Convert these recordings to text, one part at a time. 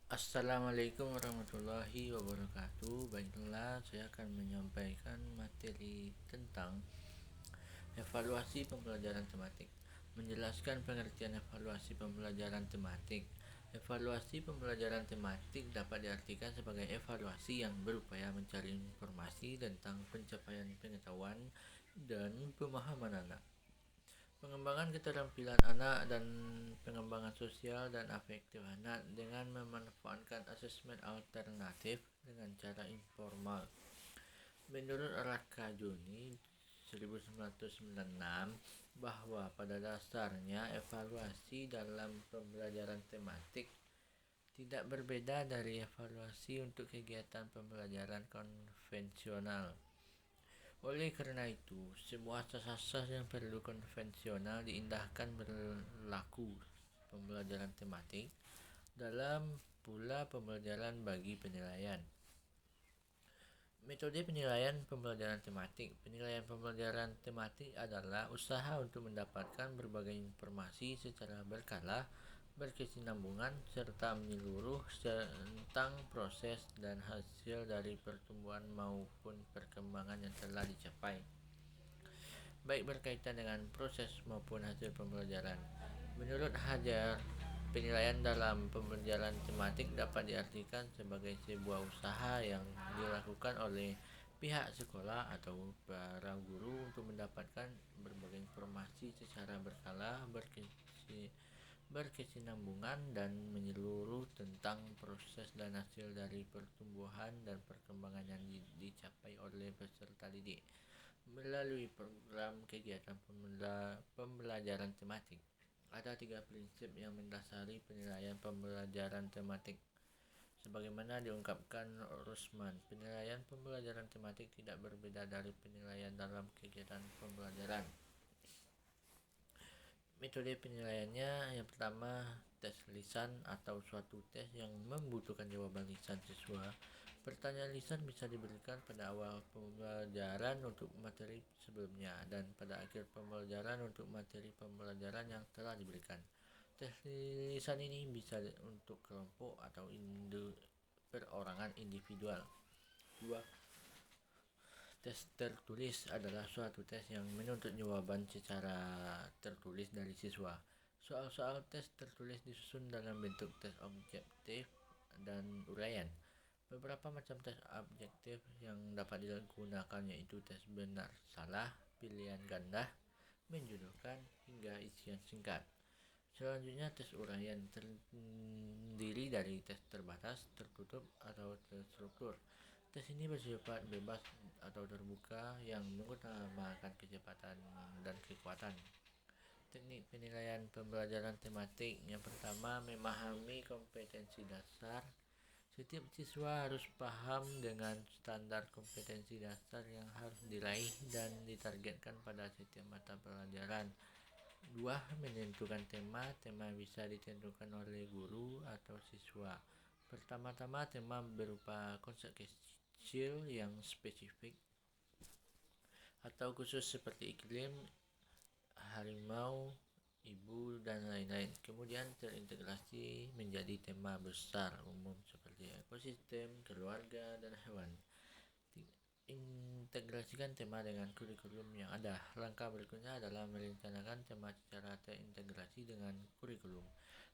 Assalamualaikum warahmatullahi wabarakatuh. Baiklah, saya akan menyampaikan materi tentang evaluasi pembelajaran tematik. Menjelaskan pengertian evaluasi pembelajaran tematik. Evaluasi pembelajaran tematik dapat diartikan sebagai evaluasi yang berupaya mencari informasi tentang pencapaian pengetahuan dan pemahaman anak, pengembangan keterampilan anak, dan pengembangan sosial dan afektif anak dengan memanfaatkan asesmen alternatif dengan cara informal. Menurut Rakajuni 1996 bahwa pada dasarnya evaluasi dalam pembelajaran tematik tidak berbeda dari evaluasi untuk kegiatan pembelajaran konvensional. Oleh karena itu, semua asas-asas yang perlu konvensional diindahkan berlaku pembelajaran tematik dalam pula pembelajaran bagi penilaian. Metode penilaian pembelajaran tematik. Penilaian pembelajaran tematik adalah usaha untuk mendapatkan berbagai informasi secara berkala, berkesinambungan, serta menyeluruh tentang proses dan hasil dari pertumbuhan maupun perkembangan yang telah dicapai, baik berkaitan dengan proses maupun hasil pembelajaran. Menurut Hajar, penilaian dalam pembelajaran tematik dapat diartikan sebagai sebuah usaha yang dilakukan oleh pihak sekolah atau para guru untuk mendapatkan berbagai informasi secara berkala, berkesinambungan, dan menyeluruh tentang proses dan hasil dari pertumbuhan dan perkembangan yang dicapai oleh peserta didik melalui program kegiatan pembelajaran tematik. Ada 3 prinsip yang mendasari penilaian pembelajaran tematik. Sebagaimana diungkapkan Rosman, penilaian pembelajaran tematik tidak berbeda dari penilaian dalam kegiatan pembelajaran. Metode penilaiannya, yang pertama, tes lisan atau suatu tes yang membutuhkan jawaban lisan siswa. Pertanyaan lisan bisa diberikan pada awal pembelajaran untuk materi sebelumnya dan pada akhir pembelajaran untuk materi pembelajaran yang telah diberikan. Tes lisan ini bisa untuk kelompok atau perorangan individual. 2. Tes tertulis adalah suatu tes yang menuntut jawaban secara tertulis dari siswa. Soal-soal tes tertulis disusun dalam bentuk tes objektif dan uraian. Beberapa macam tes objektif yang dapat digunakan yaitu tes benar salah, pilihan ganda, menjodohkan, hingga isian singkat. Selanjutnya, tes uraian terdiri dari tes terbatas, tertutup, atau terstruktur. Tes ini bersifat bebas atau terbuka yang mengutamakan kecepatan dan kekuatan. Teknik penilaian pembelajaran tematik. Yang pertama, memahami kompetensi dasar. Setiap siswa harus paham dengan standar kompetensi dasar yang harus diraih dan ditargetkan pada setiap mata pelajaran. 2. Menentukan tema. Tema bisa ditentukan oleh guru atau siswa. Pertama-tama, tema berupa konsep kecil yang spesifik atau khusus seperti iklim, harimau, ibu, dan lain-lain. Kemudian terintegrasi menjadi tema besar umum seperti ekosistem, keluarga, dan hewan. Integrasikan tema dengan kurikulum yang ada. Langkah berikutnya adalah merencanakan tema secara terintegrasi dengan kurikulum.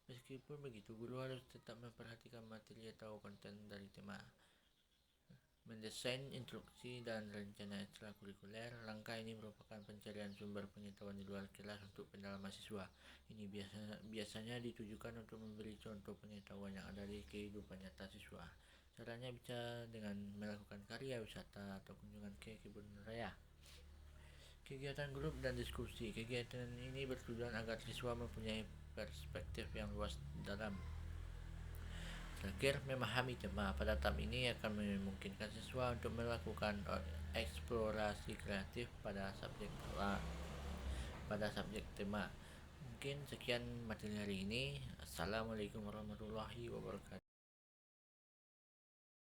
Meskipun begitu, guru harus tetap memperhatikan materi atau konten dari tema. Mendesain instruksi dan rencana ekstrakurikuler. Langkah ini merupakan pencarian sumber pengetahuan di luar kelas untuk pendalaman siswa. Ini biasanya ditujukan untuk memberi contoh pengetahuan yang ada di kehidupan nyata siswa. Caranya bisa dengan melakukan karya wisata atau kunjungan ke kebun raya. Kegiatan grup dan diskusi. Kegiatan ini bertujuan agar siswa mempunyai perspektif yang luas dalam. Terakhir, memahami tema. Pada tahap ini akan memungkinkan siswa untuk melakukan eksplorasi kreatif pada subjek tema. Mungkin sekian materi hari ini. Assalamualaikum warahmatullahi wabarakatuh.